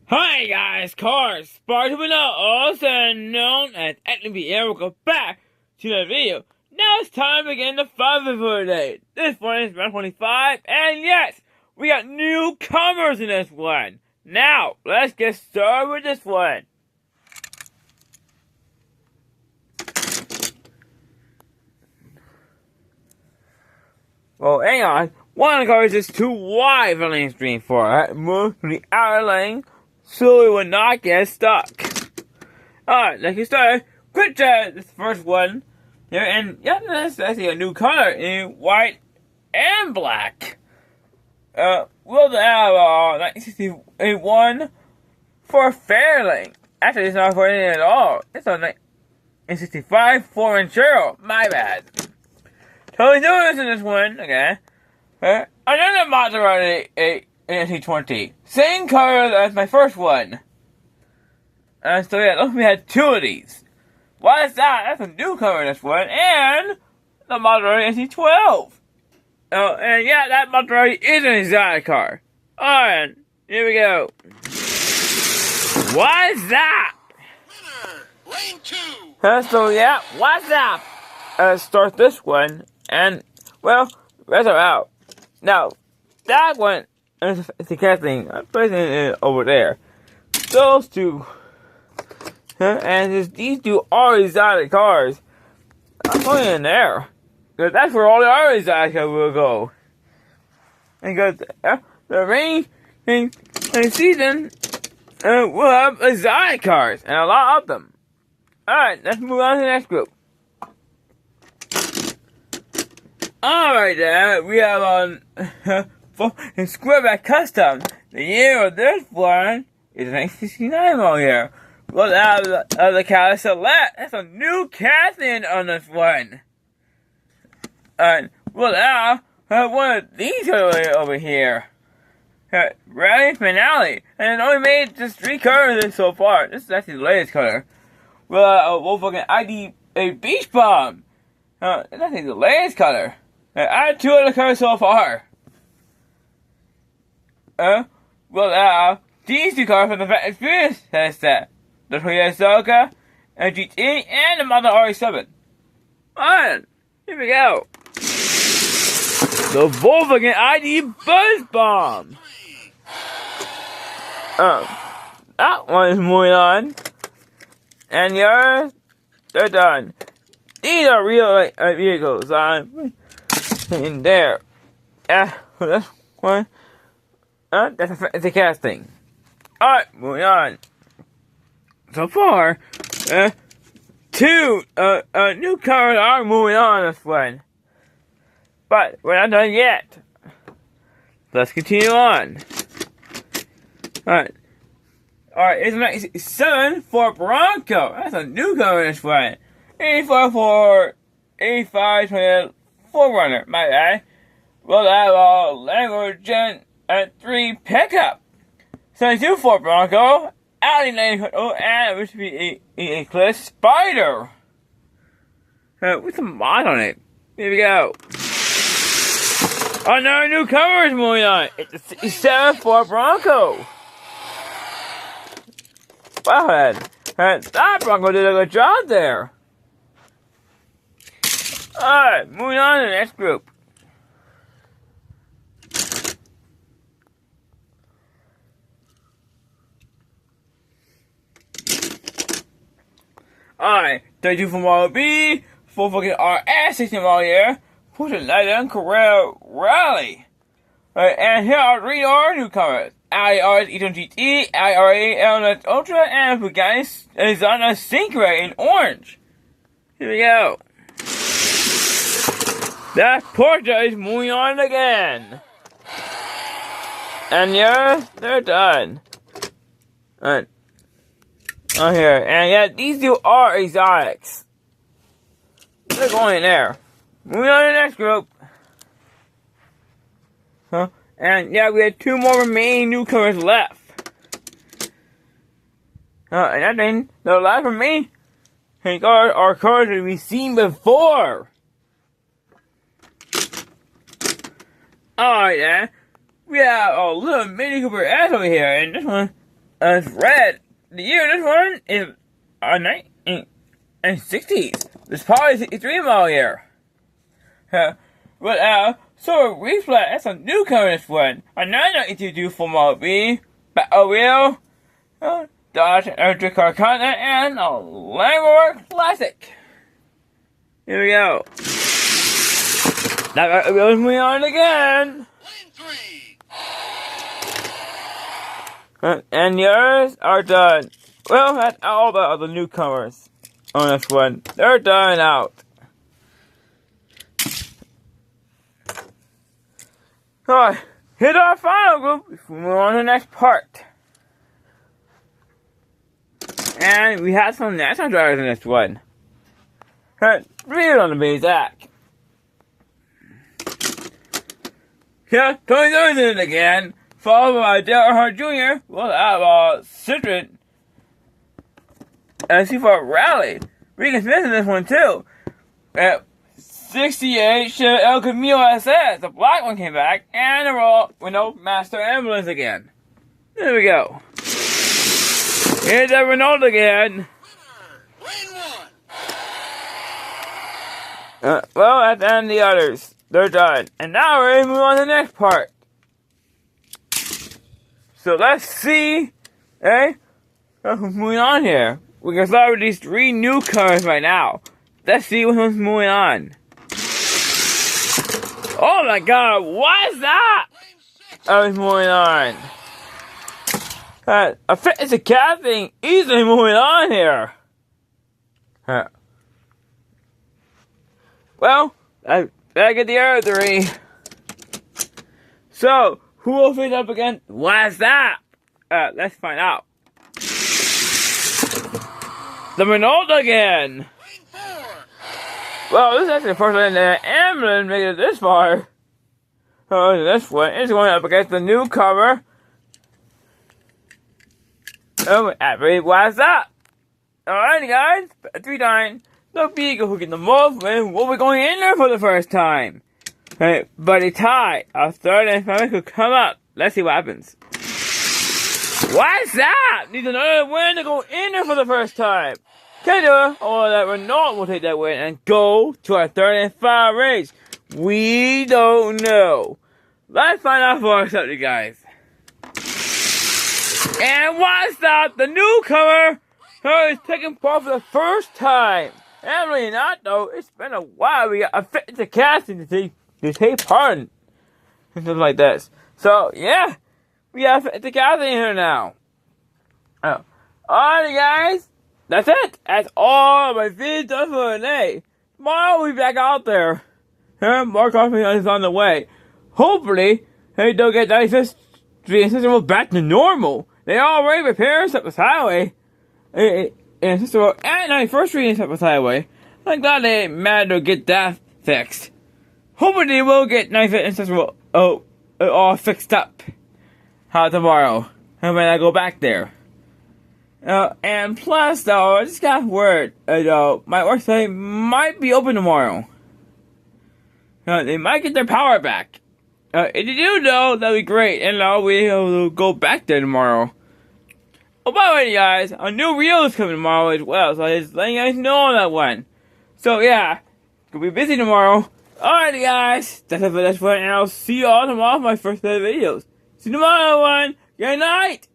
Hi guys, Cars, Spartan, also known as Activity Air, will go back to the video. Now it's time to begin the fun for today. This one is round 25, and yes, we got newcomers in this one. Now, let's get started with this one. Well, hang on. One of the cars is too wide for lane stream for it. Move to the outer lane so it will not get stuck. Alright, let's get started. Quick chat, this first one. Here, and yeah, that's actually a new color in white and black. We'll have 1961 for Fairlane. Actually, it's not for anything at all. It's on 1965 for Inchero. My bad. Totally doing in this one, okay. Another Maserati 1920. Same color as my first one. So yeah, we had two of these. Why is that? That's a new color in this one. And the Maserati 1912. And yeah, that Maserati is an exotic car. Alright, here we go. What is that? Winner, lane 2. So yeah, what's up? Start this one. And, well, rest are out. Now, that one is the casting. I'm placing it over there. Those two. And these two are exotic cars. I'm putting it in there. Because that's where all the other exotic cars will go. Because the rain season will have exotic cars. And a lot of them. Alright, let's move on to the next group. Alright then, we have on Squareback Custom. The year of this one is 1969 model here. We'll have the Cadillac Select. That's a new casting on this one. And we'll have one of these over here. Rally Finale. And it only made just 3 colors so far. This is actually the latest color. We'll have a Volkswagen ID Beach Bomb. It's actually the latest color. I had 2 other colors so far. We'll have these 2 cars from the Fast Experience set. The Toyota Soka, and GT, and the Mazda RX-7. Alright, here we go. The Volkswagen ID Buzz Bomb. That one is moving on. And yours, they're done. These are real vehicles. In there. This one. That's a casting. Alright, moving on. So far, 2 new cars are moving on this one. But we're not done yet. Let's continue on. Alright, it's 7 for Bronco. That's a new car in this one. 84 for 85 for Forerunner. My bad. We'll have a Land Gen 3 pickup. 72 for Bronco. Audi 900 and which would be a Eclipse Spider. With some mod on it. Here we go. Another new cover is moving on. It's a 67 for Bronco. Wow, that Bronco did a good job there. Alright, moving on to the next group. Alright, 32 for Model B, 4 fucking RS, 16 model here, Porsche 911 Carrera Rally. Alright, and here are 3 other newcomers. Audi RS e-tron GT, Audi RS Ultra, and Bugatti Zana Syncra in orange. Here we go. That Porsche is moving on again. And yeah, they're done. Alright. On here, and yeah, these 2 are exotics. They're going in there. Moving on to the next group. And yeah, we have 2 more remaining newcomers left. And I think the last remaining cars are cars that we've seen before. Alright, yeah. We have a little Mini Cooper S over here, and this one as red. The year this one is 1960s. This probably 63 model year. So Reflex, that's a newcomer this one. A 992 for Model B, Batmobile, Dodge Electric Car Continent, and a Land Rover Classic. Here we go. Now Batmobile's moving on again. Lane 3. And yours are done. Well, that's all the other newcomers on this one. They're done out. Alright, here's our final group before we move on to the next part. And we have some national drivers in this one. Three on the base act. Yeah, Tony Jones in it again, followed by Dale Earnhardt Jr. We'll have Citron and C4 Rally. Regan Smith in this one too. 68 Chevy El Camino SS. The black one came back, and the Royal Window Master Ambulance again. There we go. Here's the Renault again. Lane 1. Well, at the end, the others. They're done. And now we're ready to move on to the next part. So let's see, who's moving on here. We can start with these three newcomers right now. Let's see what's moving on. Oh my god, what is that? Oh, it's moving on. A fitness a cat thing easily moving on here. Well, I get the other three. So, who will face up again? What's that? Let's find out. The Renault again. Lane 4. Well, this is actually the first time that ambulance made it this far. Oh, this one is going up against the newcomer. Oh, what's that? Alright, guys, 3-9. The vehicle who get the most win will be going in there for the first time. Right, but a tie. A third and final could come up. Let's see what happens. What's that? Needs another win to go in there for the first time. Can do it, or that Renault will take that win and go to our third and final race. We don't know. Let's find out for ourselves, you guys. And what's that? The newcomer who is taking part for the first time. And really not though. It's been a while. We got a fit to casting to take part in something like this. So yeah, we got a fit to casting here now. Oh, alright, guys. That's it. That's all my videos done for today. Tomorrow we'll be back out there. More coffee is on the way. Hopefully, they don't get 95th Street and Cicero back to normal. They already repaired Cypress Highway. And Cicero and 91st Street and Cypress Highway. I'm glad they managed to get that fixed. Hopefully they will get 95th and Cicero all fixed up. Tomorrow. And when I go back there. And plus, though, I just got word, my worksite might be open tomorrow. They might get their power back. If you do, though, that'd be great. And we'll go back there tomorrow. Oh, by the way, guys, a new reel is coming tomorrow as well, so I just letting you guys know on that one. So, yeah, gonna be busy tomorrow. Alright, guys, that's it for this one, and I'll see you all tomorrow for my first set of videos. See you tomorrow, everyone. Good night.